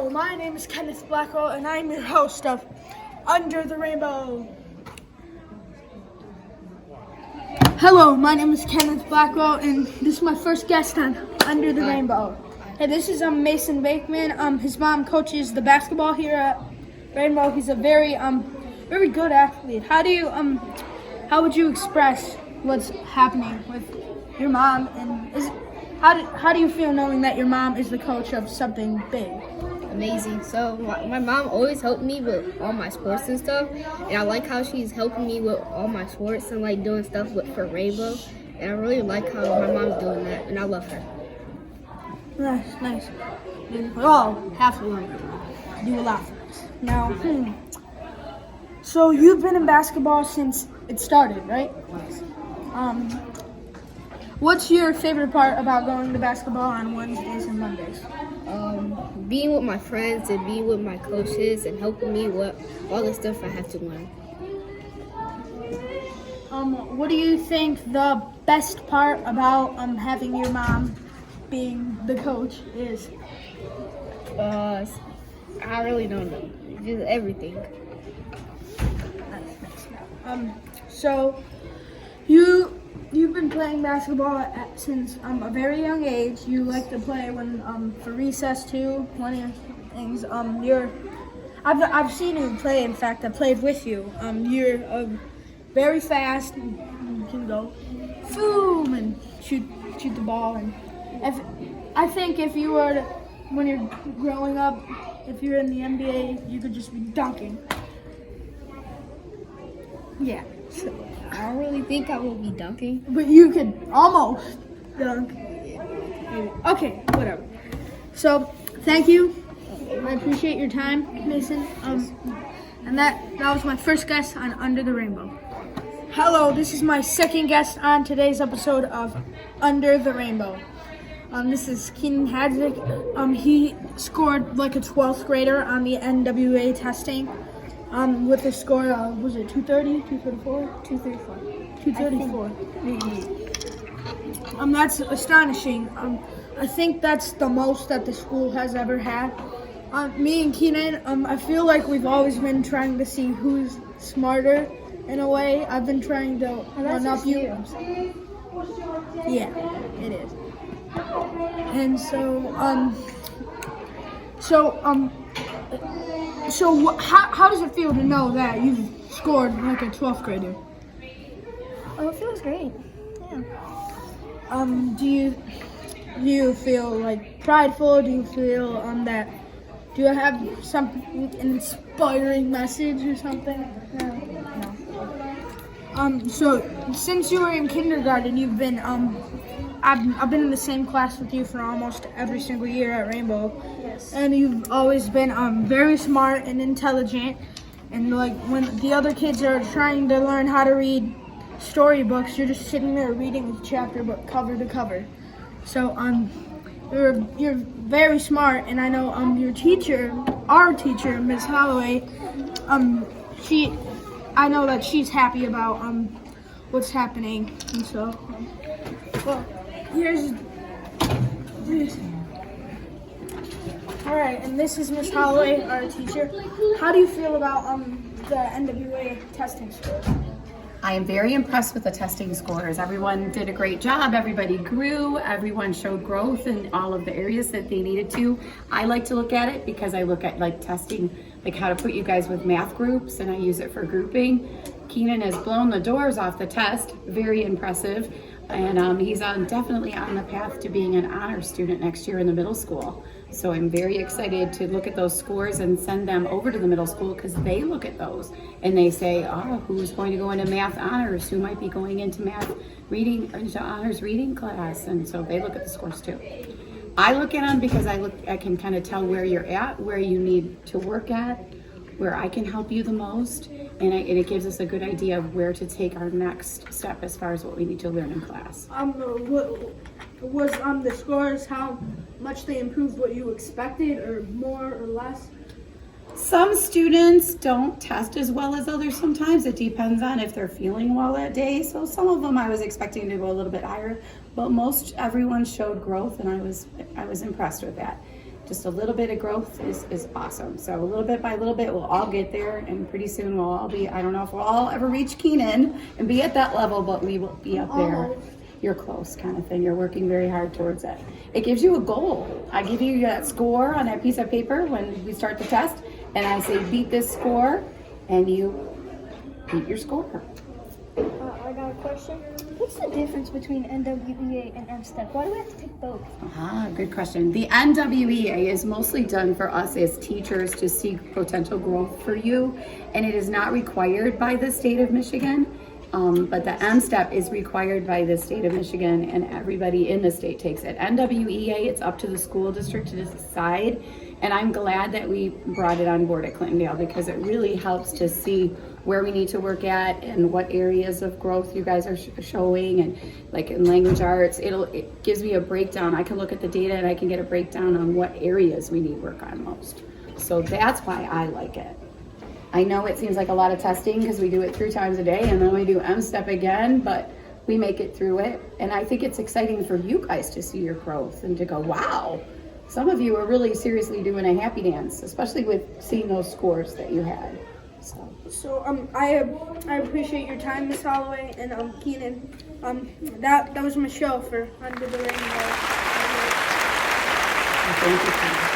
Hello, my name is Kenneth Blackwell, and I'm your host of Under the Rainbow. Hello, my name is Kenneth Blackwell, and this is my first guest on Under the Rainbow. Hey, this is Mason Bakeman. His mom coaches the basketball here at Rainbow. He's a very good athlete. How would you express what's happening with your mom, and how do you feel knowing that your mom is the coach of something big? Amazing. So my mom always helped me with all my sports and stuff, and I like how she's helping me with all my sports and like doing stuff for Rainbow, and I really like how my mom's doing that, and I love her. Nice. We all have to learn to do a lot for us. Now, so you've been in basketball since it started, right? What's your favorite part about going to basketball on Wednesdays and Mondays? Being with my friends and being with my coaches and helping me with all the stuff I have to learn. What do you think the best part about having your mom being the coach is? I really don't know. Just everything. So you've been playing basketball since a very young age. You like to play when for recess too. Plenty of things. I've seen you play. In fact, I played with you. You're very fast. You can go boom and shoot the ball. And I think if you were when you're growing up, if you're in the NBA, you could just be dunking. Yeah. So, I don't really think I will be dunking. but you could almost dunk. Okay, whatever. So, thank you. I appreciate your time, Mason. And that was my first guest on Under the Rainbow. Hello, this is my second guest on today's episode of Under the Rainbow. This is Keenan Hadzik. He scored like a 12th grader on the NWA testing. With a score of, was it 230, 234? 234. 234. That's astonishing. I think that's the most that the school has ever had. Me and Keenan, I feel like we've always been trying to see who's smarter in a way. I've been trying to one-up you. Yeah, it is. And So how does it feel to know that you've scored like a 12th grader? Oh, it feels great. Yeah. Do you feel like prideful? Do you feel do you have an inspiring message or something? No. So since you were in kindergarten, you've been I've been in the same class with you for almost every single year at Rainbow. Yes. And you've always been very smart and intelligent. And like when the other kids are trying to learn how to read storybooks, you're just sitting there reading the chapter book cover to cover. So you're very smart, and I know our teacher, Ms. Holloway, I know that she's happy about what's happening. And so here's all right, and this is Miss Holloway, our teacher. How do you feel about the NWA testing scores? I am very impressed with the testing scores. Everyone did a great job. Everybody grew. Everyone showed growth in all of the areas that they needed to. I like to look at it because I look at like testing, like how to put you guys with math groups, and I use it for grouping. Keenan has blown the doors off the test. Very impressive. And he's definitely on the path to being an honor student next year in the middle school. So I'm very excited to look at those scores and send them over to the middle school because they look at those and they say, oh, who's going to go into math honors? Who might be going into math reading, into honors reading class? And so they look at the scores too. I look at them because I can kind of tell where you're at, where you need to work at, where I can help you the most. And it gives us a good idea of where to take our next step as far as what we need to learn in class. Was the scores how much they improved what you expected, or more or less? Some students don't test as well as others sometimes. It depends on if they're feeling well that day. So some of them I was expecting to go a little bit higher, but everyone showed growth, and I was impressed with that. just a little bit of growth is awesome. So a little bit by little bit, we'll all get there, and pretty soon we'll all be, I don't know if we'll all ever reach Keenan and be at that level, but we will be up there. You're close, kind of thing. You're working very hard towards it. It gives you a goal. I give you that score on that piece of paper when we start the test, and I say beat this score, and you beat your score. I got a question. What's the difference between NWEA and M-STEP? Why do we have to take both? Good question. The NWEA is mostly done for us as teachers to seek potential growth for you, and it is not required by the state of Michigan. But the M-STEP is required by the state of Michigan, and everybody in the state takes it. NWEA, it's up to the school district to decide, and I'm glad that we brought it on board at Clintondale because it really helps to see where we need to work at and what areas of growth you guys are showing, and like in language arts, it gives me a breakdown. I can look at the data and I can get a breakdown on what areas we need work on most. So that's why I like it. I know it seems like a lot of testing because we do it 3 times a day and then we do M-STEP again, but we make it through it. And I think it's exciting for you guys to see your growth and to go, wow, some of you are really seriously doing a happy dance, especially with seeing those scores that you had. So I appreciate your time, Miss Holloway, and Keenan. That was Michelle for Under the Rainbow. Thank you.